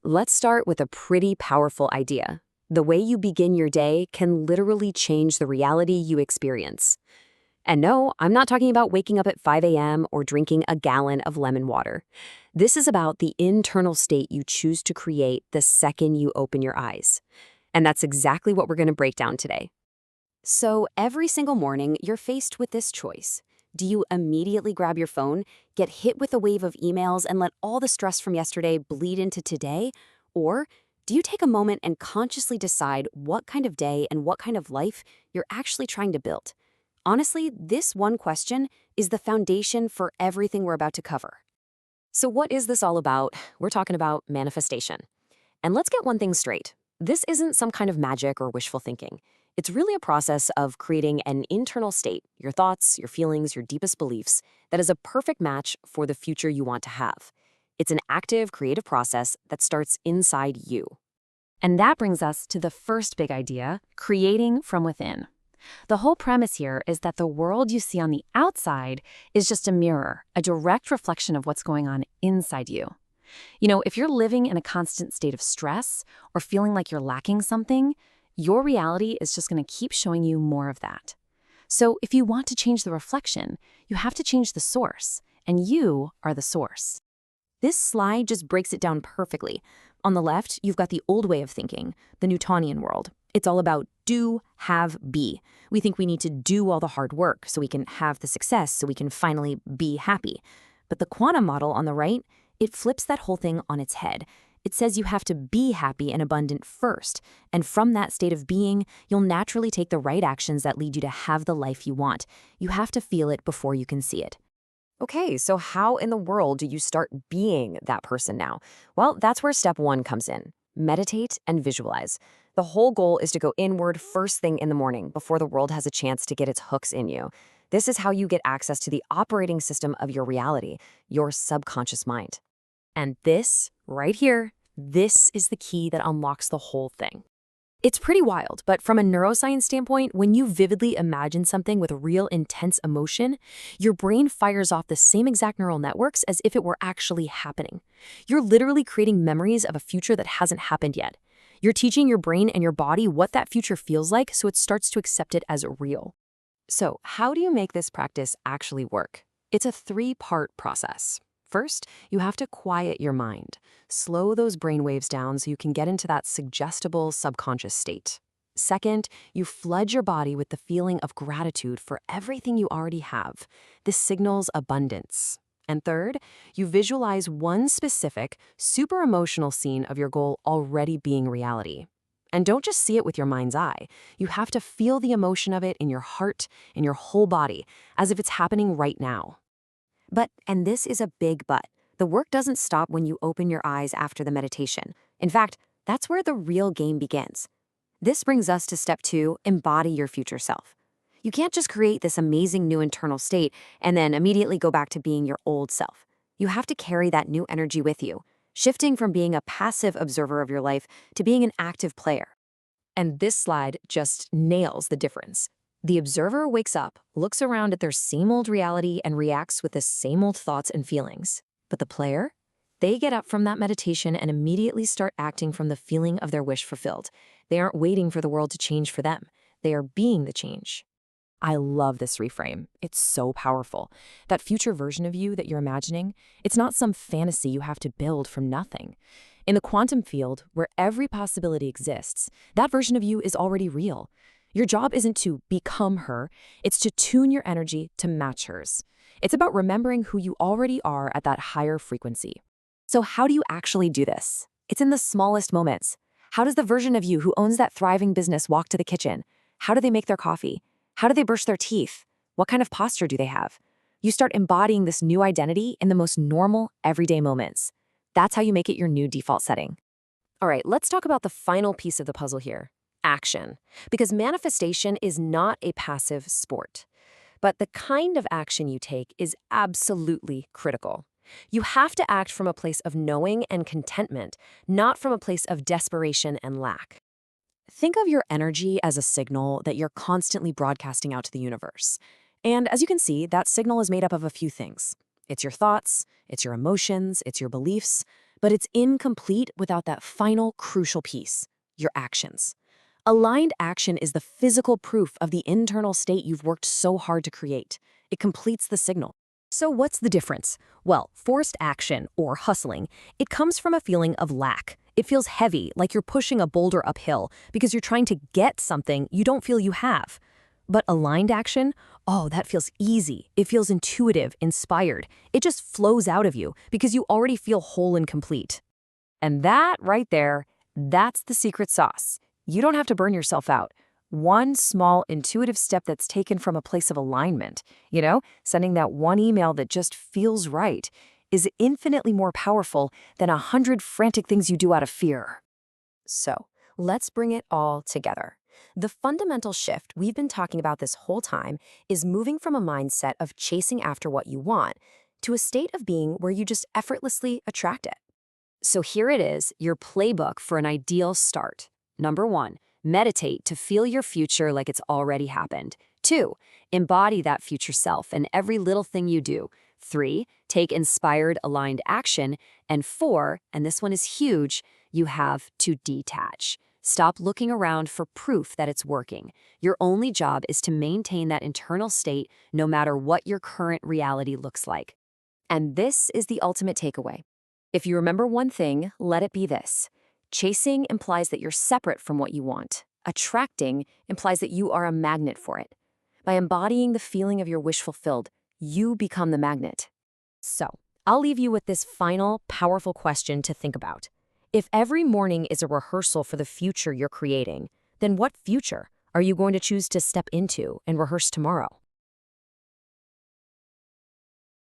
Let's start with a pretty powerful idea. The way you begin your day can literally change the reality you experience. And no, I'm not talking about waking up at 5 a.m. or drinking a gallon of lemon water. This is about the internal state you choose to create the second you open your eyes. And that's exactly what we're going to break down today. So every single morning, you're faced with this choice. Do you immediately grab your phone, get hit with a wave of emails, and let all the stress from yesterday bleed into today? Or do you take a moment and consciously decide what kind of day and what kind of life you're actually trying to build? Honestly, this one question is the foundation for everything we're about to cover. So what is this all about? We're talking about manifestation. And let's get one thing straight. This isn't some kind of magic or wishful thinking. It's really a process of creating an internal state, your thoughts, your feelings, your deepest beliefs, that is a perfect match for the future you want to have. It's an active, creative process that starts inside you. And that brings us to the first big idea, creating from within. The whole premise here is that the world you see on the outside is just a mirror, a direct reflection of what's going on inside you. If you're living in a constant state of stress or feeling like you're lacking something, your reality is just going to keep showing you more of that. So if you want to change the reflection, you have to change the source, and you are the source. This slide just breaks it down perfectly. On the left, you've got the old way of thinking, the Newtonian world. It's all about do, have, be. We think we need to do all the hard work so we can have the success, so we can finally be happy. But the quantum model on the right, it flips that whole thing on its head. It says you have to be happy and abundant first, and from that state of being, you'll naturally take the right actions that lead you to have the life you want. You have to feel it before you can see it. Okay, so how in the world do you start being that person now? Well, that's where step one comes in. Meditate and visualize. The whole goal is to go inward first thing in the morning before the world has a chance to get its hooks in you. This is how you get access to the operating system of your reality, your subconscious mind. And this, right here, this is the key that unlocks the whole thing. It's pretty wild, but from a neuroscience standpoint, when you vividly imagine something with real intense emotion, your brain fires off the same exact neural networks as if it were actually happening. You're literally creating memories of a future that hasn't happened yet. You're teaching your brain and your body what that future feels like so it starts to accept it as real. So, how do you make this practice actually work? It's a three-part process. First, you have to quiet your mind. Slow those brainwaves down so you can get into that suggestible subconscious state. Second, you flood your body with the feeling of gratitude for everything you already have. This signals abundance. And third, you visualize one specific, super emotional scene of your goal already being reality. And don't just see it with your mind's eye. You have to feel the emotion of it in your heart, in your whole body, as if it's happening right now. But, and this is a big but, the work doesn't stop when you open your eyes after the meditation. In fact, that's where the real game begins. This brings us to step 2, embody your future self. You can't just create this amazing new internal state and then immediately go back to being your old self. You have to carry that new energy with you, shifting from being a passive observer of your life to being an active player. And this slide just nails the difference. The observer wakes up, looks around at their same old reality, and reacts with the same old thoughts and feelings. But the player? They get up from that meditation and immediately start acting from the feeling of their wish fulfilled. They aren't waiting for the world to change for them. They are being the change. I love this reframe. It's so powerful. That future version of you that you're imagining, it's not some fantasy you have to build from nothing. In the quantum field, where every possibility exists, that version of you is already real. Your job isn't to become her, it's to tune your energy to match hers. It's about remembering who you already are at that higher frequency. So how do you actually do this? It's in the smallest moments. How does the version of you who owns that thriving business walk to the kitchen? How do they make their coffee? How do they brush their teeth? What kind of posture do they have? You start embodying this new identity in the most normal, everyday moments. That's how you make it your new default setting. All right, let's talk about the final piece of the puzzle here. Action. Because manifestation is not a passive sport. But the kind of action you take is absolutely critical. You have to act from a place of knowing and contentment, not from a place of desperation and lack. Think of your energy as a signal that you're constantly broadcasting out to the universe. And as you can see, that signal is made up of a few things. It's your thoughts, it's your emotions, it's your beliefs, But it's incomplete without that final crucial piece, your actions. Aligned action is the physical proof of the internal state you've worked so hard to create. It completes the signal. So what's the difference? Well, forced action, or hustling, it comes from a feeling of lack. It feels heavy, like you're pushing a boulder uphill because you're trying to get something you don't feel you have. But aligned action, oh, that feels easy. It feels intuitive, inspired. It just flows out of you because you already feel whole and complete. And that right there, that's the secret sauce. You don't have to burn yourself out. One small intuitive step that's taken from a place of alignment, sending that one email that just feels right, is infinitely more powerful than 100 frantic things you do out of fear. So, let's bring it all together. The fundamental shift we've been talking about this whole time is moving from a mindset of chasing after what you want to a state of being where you just effortlessly attract it. So here it is, your playbook for an ideal start. Number 1, meditate to feel your future like it's already happened. 2, embody that future self in every little thing you do. 3, take inspired, aligned action. And 4, and this one is huge, you have to detach. Stop looking around for proof that it's working. Your only job is to maintain that internal state no matter what your current reality looks like. And this is the ultimate takeaway. If you remember one thing, let it be this. Chasing implies that you're separate from what you want. Attracting implies that you are a magnet for it. By embodying the feeling of your wish fulfilled, you become the magnet. So, I'll leave you with this final, powerful question to think about. If every morning is a rehearsal for the future you're creating, then what future are you going to choose to step into and rehearse tomorrow?